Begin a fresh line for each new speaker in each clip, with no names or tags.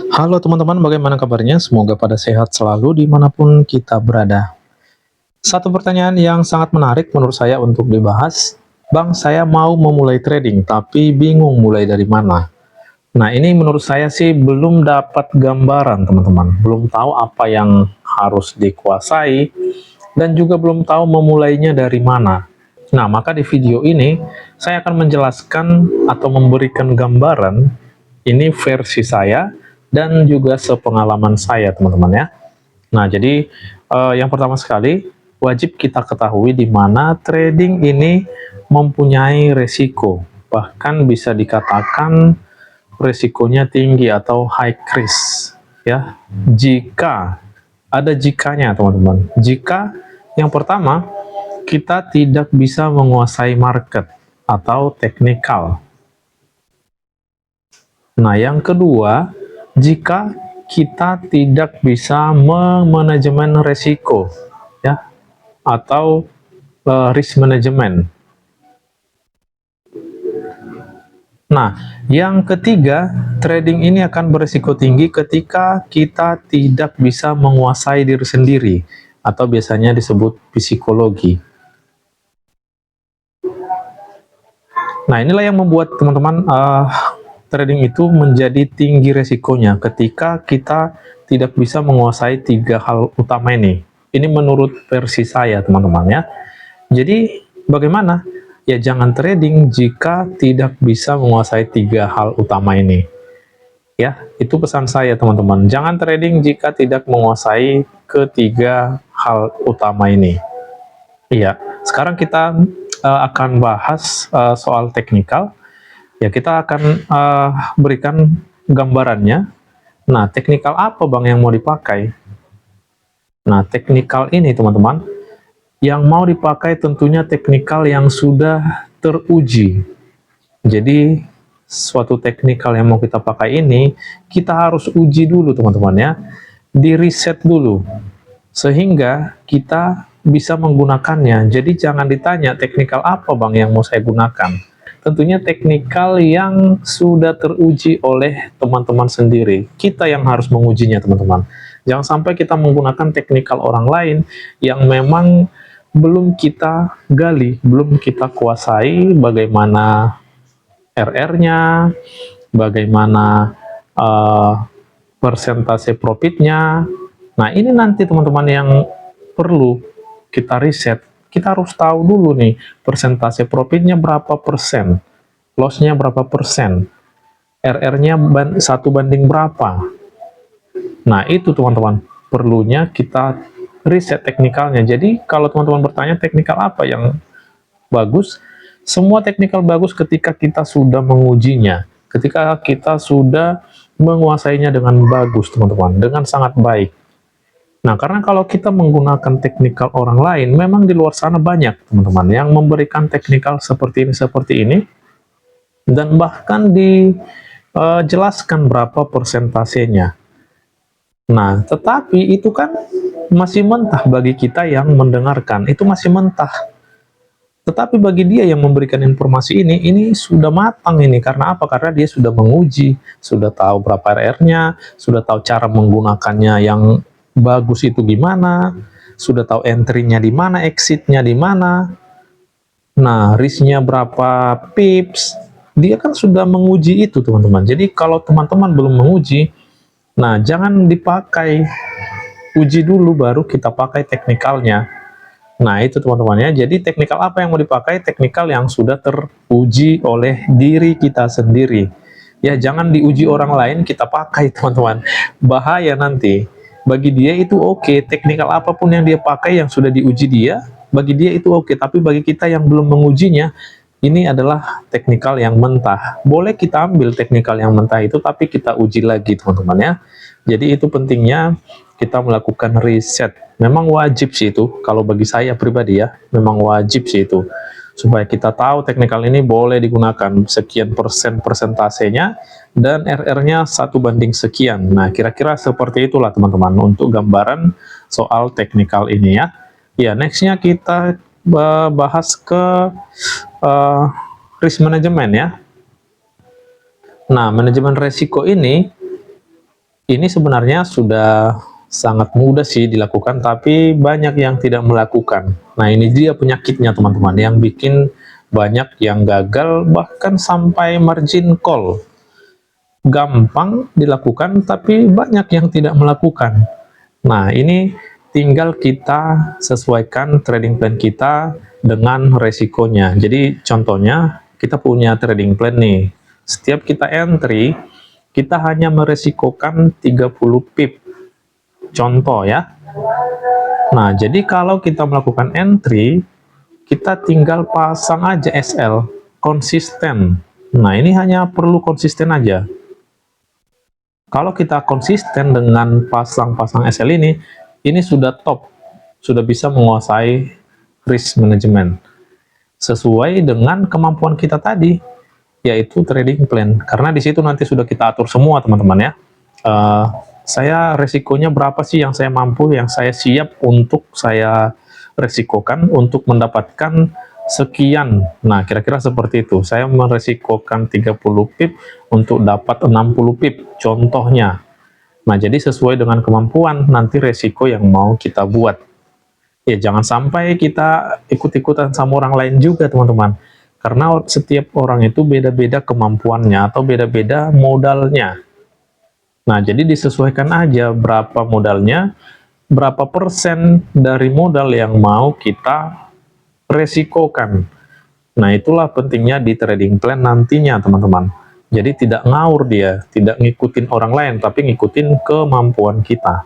Halo teman-teman, bagaimana kabarnya? Semoga pada sehat selalu dimanapun kita berada. Satu pertanyaan yang sangat menarik menurut saya untuk dibahas. Bang, saya mau memulai trading, tapi bingung mulai dari mana. Nah, ini menurut saya sih belum dapat gambaran, teman-teman. Belum tahu apa yang harus dikuasai, dan juga belum tahu memulainya dari mana. Nah, maka di video ini, saya akan menjelaskan atau memberikan gambaran, ini versi saya, dan juga sepengalaman saya, teman-teman ya. Nah, jadi yang pertama sekali, wajib kita ketahui di mana trading ini mempunyai resiko. Bahkan bisa dikatakan resikonya tinggi atau high risk ya. Jika ada jikanya, teman-teman. Jika yang pertama, kita tidak bisa menguasai market atau teknikal. Nah, yang kedua, jika kita tidak bisa memanajemen resiko ya, atau risk management. Nah, yang ketiga, trading ini akan berisiko tinggi ketika kita tidak bisa menguasai diri sendiri, atau biasanya disebut psikologi. Nah, inilah yang membuat teman-teman trading itu menjadi tinggi resikonya ketika kita tidak bisa menguasai tiga hal utama ini. Ini menurut versi saya, teman-teman ya. Jadi, bagaimana? Ya, jangan trading jika tidak bisa menguasai tiga hal utama ini. Ya, itu pesan saya, teman-teman. Jangan trading jika tidak menguasai ketiga hal utama ini. Iya, sekarang kita akan bahas soal teknikal. Ya, kita akan berikan gambarannya. Nah, teknikal apa Bang yang mau dipakai? Nah, teknikal ini teman-teman, yang mau dipakai tentunya teknikal yang sudah teruji. Jadi, suatu teknikal yang mau kita pakai ini, kita harus uji dulu teman-teman ya. Di riset dulu, sehingga kita bisa menggunakannya. Jadi jangan ditanya teknikal apa Bang yang mau saya gunakan. Tentunya teknikal yang sudah teruji oleh teman-teman sendiri. Kita yang harus mengujinya, teman-teman. Jangan sampai kita menggunakan teknikal orang lain yang memang belum kita gali, belum kita kuasai bagaimana RR-nya, bagaimana persentase profitnya. Nah, ini nanti teman-teman yang perlu kita riset. Kita harus tahu dulu nih, persentase profitnya berapa persen, loss-nya berapa persen, RR-nya 1 banding berapa. Nah, itu teman-teman, perlunya kita riset teknikalnya. Jadi, kalau teman-teman bertanya teknikal apa yang bagus, semua teknikal bagus ketika kita sudah mengujinya, ketika kita sudah menguasainya dengan bagus, teman-teman, dengan sangat baik. Nah, karena kalau kita menggunakan teknikal orang lain, memang di luar sana banyak, teman-teman, yang memberikan teknikal seperti ini, dan bahkan dijelaskan berapa persentasenya. Nah, tetapi itu kan masih mentah bagi kita yang mendengarkan, itu masih mentah. Tetapi bagi dia yang memberikan informasi ini sudah matang ini. Karena apa? Karena dia sudah menguji, sudah tahu berapa RR-nya, sudah tahu cara menggunakannya yang bagus itu gimana, sudah tahu entry-nya di mana, exit-nya di mana, nah risk-nya berapa pips, dia kan sudah menguji itu teman-teman. Jadi kalau teman-teman belum menguji, nah jangan dipakai, uji dulu baru kita pakai teknikalnya. Nah itu teman-teman ya, jadi teknikal apa yang mau dipakai? Teknikal yang sudah teruji oleh diri kita sendiri. Ya jangan diuji orang lain kita pakai teman-teman, bahaya nanti. Bagi dia itu oke, teknikal apapun yang dia pakai yang sudah diuji dia, bagi dia itu oke. Tapi bagi kita yang belum mengujinya, ini adalah teknikal yang mentah. Boleh kita ambil teknikal yang mentah itu, tapi kita uji lagi teman-teman ya. Jadi itu pentingnya kita melakukan riset. Memang wajib sih itu, kalau bagi saya pribadi ya, memang wajib sih itu. Supaya kita tahu teknikal ini boleh digunakan sekian persen persentasenya, dan RR-nya 1 banding sekian. Nah, kira-kira seperti itulah teman-teman untuk gambaran soal teknikal ini ya. Ya, nextnya kita bahas ke risk management ya. Nah, manajemen resiko ini Ini sebenarnya sudah sangat mudah sih dilakukan, tapi banyak yang tidak melakukan. Nah, ini dia penyakitnya teman-teman, yang bikin banyak yang gagal bahkan sampai margin call. Gampang dilakukan, tapi banyak yang tidak melakukan. Nah, ini tinggal kita sesuaikan trading plan kita dengan resikonya. Jadi, contohnya, kita punya trading plan nih. Setiap kita entry, kita hanya meresikokan 30 pip. Contoh ya. Nah, jadi kalau kita melakukan entry, kita tinggal pasang aja SL, konsisten. Nah, ini hanya perlu konsisten aja. Kalau kita konsisten dengan pasang-pasang SL ini sudah top, sudah bisa menguasai risk management sesuai dengan kemampuan kita tadi, yaitu trading plan. Karena di situ nanti sudah kita atur semua teman-teman ya. Saya resikonya berapa sih yang saya mampu, yang saya siap untuk saya resikokan untuk mendapatkan sekian. Nah, kira-kira seperti itu. Saya meresikokan 30 pip untuk dapat 60 pip, contohnya. Nah, jadi sesuai dengan kemampuan, nanti resiko yang mau kita buat. Ya, jangan sampai kita ikut-ikutan sama orang lain juga, teman-teman. Karena setiap orang itu beda-beda kemampuannya atau beda-beda modalnya. Nah, jadi disesuaikan aja berapa modalnya, berapa persen dari modal yang mau kita resikokan. Nah, itulah pentingnya di trading plan nantinya, teman-teman. Jadi tidak ngawur dia, tidak ngikutin orang lain, tapi ngikutin kemampuan kita.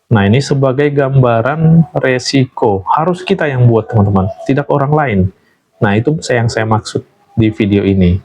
Nah, ini sebagai gambaran resiko. Harus kita yang buat, teman-teman, tidak orang lain. Nah, itu yang saya maksud di video ini.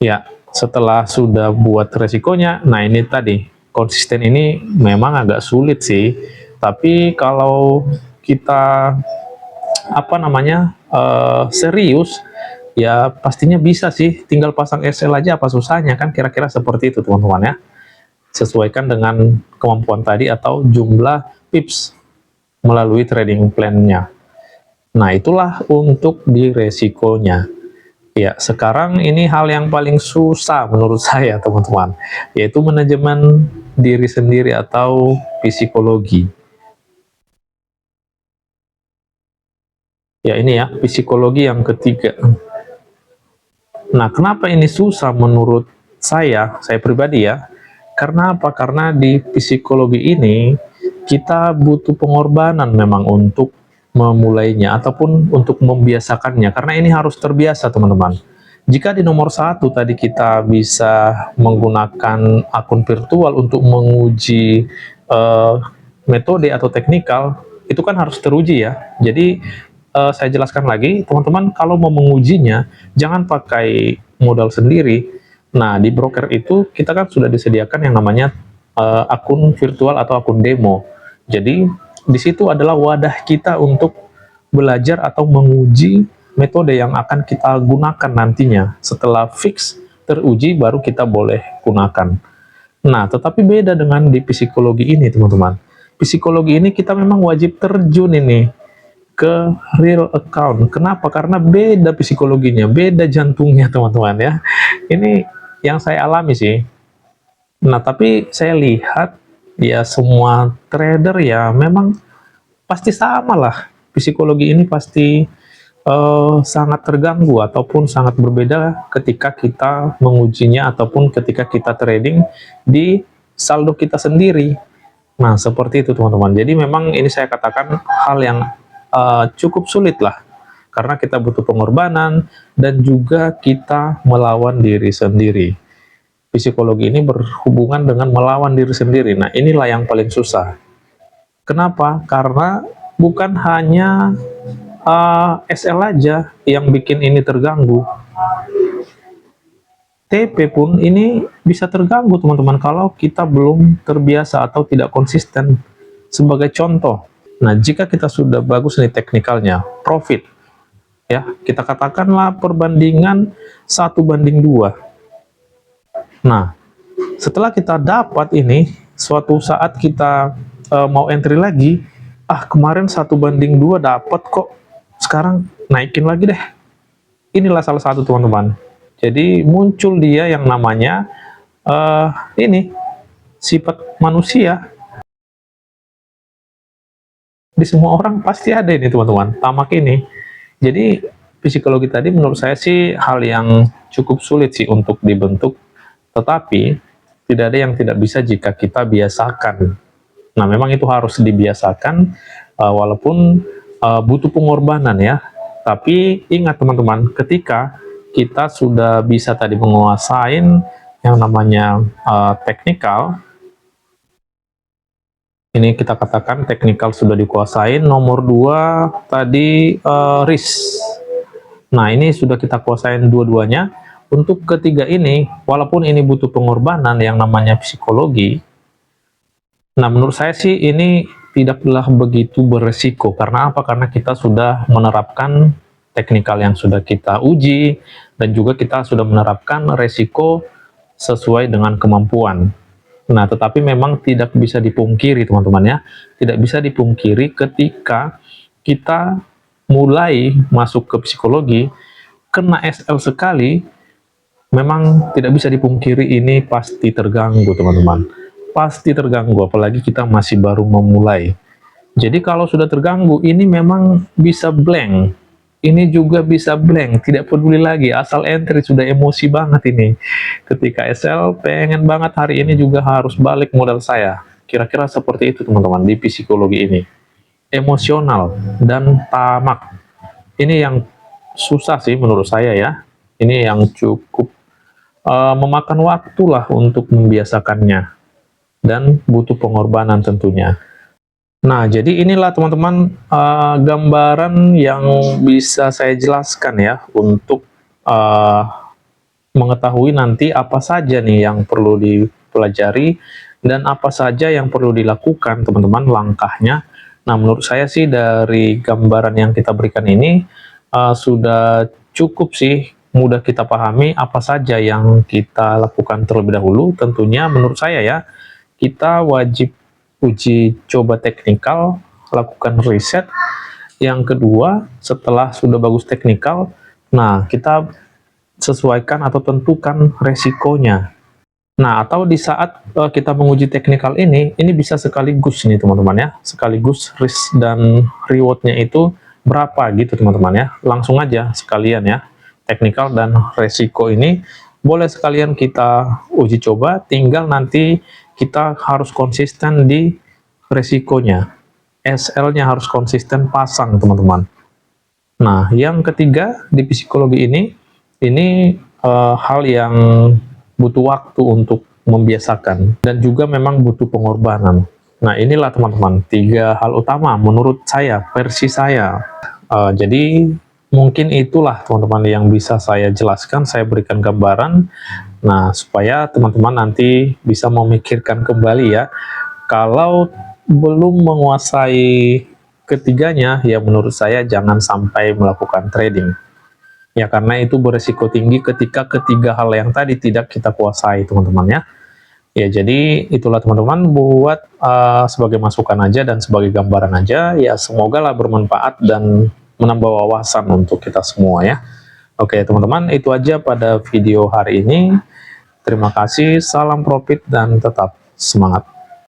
Ya, setelah sudah buat resikonya, nah ini tadi, konsisten ini memang agak sulit sih. Tapi kalau kita serius, ya pastinya bisa sih. Tinggal pasang SL aja, apa susahnya kan, kira-kira seperti itu teman-teman ya. Sesuaikan dengan kemampuan tadi atau jumlah pips melalui trading plan-nya. Nah, itulah untuk di resikonya. Ya, sekarang ini hal yang paling susah menurut saya, teman-teman, yaitu manajemen diri sendiri atau psikologi. Ya, ini ya, psikologi yang ketiga. Nah, kenapa ini susah menurut saya pribadi ya? Karena apa? Karena di psikologi ini, kita butuh pengorbanan memang untuk memulainya, ataupun untuk membiasakannya, karena ini harus terbiasa, teman-teman. Jika di nomor satu tadi kita bisa menggunakan akun virtual untuk menguji metode atau teknikal, itu kan harus teruji ya. Jadi saya jelaskan lagi, teman-teman, kalau mau mengujinya, jangan pakai modal sendiri. Nah, di broker itu kita kan sudah disediakan yang namanya akun virtual atau akun demo. Jadi di situ adalah wadah kita untuk belajar atau menguji metode yang akan kita gunakan nantinya. Setelah fix teruji, baru kita boleh gunakan. Nah, tetapi beda dengan di psikologi ini, teman-teman. Psikologi ini kita memang wajib terjun ini ke real account. Kenapa? Karena beda psikologinya, beda jantungnya, teman-teman ya. Ini yang saya alami sih. Nah, tapi saya lihat ya semua trader ya memang pasti sama lah. Psikologi ini pasti sangat terganggu ataupun sangat berbeda ketika kita mengujinya ataupun ketika kita trading di saldo kita sendiri. Nah, seperti itu teman-teman. Jadi memang ini saya katakan hal yang cukup sulit lah, karena kita butuh pengorbanan dan juga kita melawan diri sendiri. Psikologi ini berhubungan dengan melawan diri sendiri. Nah, inilah yang paling susah. Kenapa? Karena bukan hanya SL aja yang bikin ini terganggu. TP pun ini bisa terganggu, teman-teman, kalau kita belum terbiasa atau tidak konsisten. Sebagai contoh, nah jika kita sudah bagus nih teknikalnya, profit, ya kita katakanlah perbandingan 1:2. Nah, setelah kita dapat ini, suatu saat kita mau entry lagi, kemarin 1:2 dapat kok, sekarang naikin lagi deh. Inilah salah satu, teman-teman. Jadi muncul dia yang namanya ini sifat manusia. Di semua orang pasti ada ini teman-teman, tamak ini. Jadi psikologi tadi menurut saya sih hal yang cukup sulit sih untuk dibentuk, tetapi tidak ada yang tidak bisa jika kita biasakan. Nah memang itu harus dibiasakan, walaupun butuh pengorbanan ya. Tapi ingat teman-teman, ketika kita sudah bisa tadi menguasai yang namanya teknikal, ini kita katakan teknikal sudah dikuasain. Nomor 2 tadi risk. Nah ini sudah kita kuasain dua-duanya. Untuk ketiga ini, walaupun ini butuh pengorbanan yang namanya psikologi, nah menurut saya sih ini tidaklah begitu beresiko. Karena apa? Karena kita sudah menerapkan teknikal yang sudah kita uji, dan juga kita sudah menerapkan resiko sesuai dengan kemampuan. Nah, tetapi memang tidak bisa dipungkiri teman-teman ya, tidak bisa dipungkiri ketika kita mulai masuk ke psikologi, kena SL sekali, memang tidak bisa dipungkiri ini pasti terganggu teman-teman. Pasti terganggu, apalagi kita masih baru memulai. Jadi kalau sudah terganggu, ini memang bisa blank. Ini juga bisa blank, tidak peduli lagi, asal entry sudah emosi banget ini. Ketika SL, pengen banget hari ini juga harus balik modal saya. Kira-kira seperti itu teman-teman di psikologi ini. Emosional dan tamak. Ini yang susah sih menurut saya ya. Ini yang cukup memakan waktu lah untuk membiasakannya. Dan butuh pengorbanan tentunya. Nah, jadi inilah teman-teman gambaran yang bisa saya jelaskan ya untuk mengetahui nanti apa saja nih yang perlu dipelajari dan apa saja yang perlu dilakukan teman-teman langkahnya. Nah, menurut saya sih dari gambaran yang kita berikan ini sudah cukup sih, mudah kita pahami apa saja yang kita lakukan terlebih dahulu. Tentunya menurut saya ya, kita wajib uji coba teknikal, lakukan riset. Yang kedua, setelah sudah bagus teknikal, nah kita sesuaikan atau tentukan resikonya. Nah, atau di saat kita menguji teknikal ini bisa sekaligus nih teman-teman ya, sekaligus risk dan rewardnya itu berapa gitu teman-teman ya. Langsung aja sekalian ya, teknikal dan resiko ini boleh sekalian kita uji coba, tinggal nanti kita harus konsisten di resikonya. SL-nya harus konsisten pasang, teman-teman. Nah, yang ketiga di psikologi ini hal yang butuh waktu untuk membiasakan, dan juga memang butuh pengorbanan. Nah, inilah teman-teman, 3 hal utama menurut saya, versi saya. Jadi, mungkin itulah teman-teman yang bisa saya jelaskan, saya berikan gambaran. Nah, supaya teman-teman nanti bisa memikirkan kembali ya, kalau belum menguasai ketiganya, ya menurut saya jangan sampai melakukan trading. Ya, karena itu beresiko tinggi ketika ketiga hal yang tadi tidak kita kuasai, teman-teman ya. Ya, jadi itulah teman-teman, buat sebagai masukan aja dan sebagai gambaran aja. Ya, semoga lah bermanfaat dan menambah wawasan untuk kita semua ya. Oke teman-teman, itu aja pada video hari ini. Terima kasih, salam profit dan tetap semangat.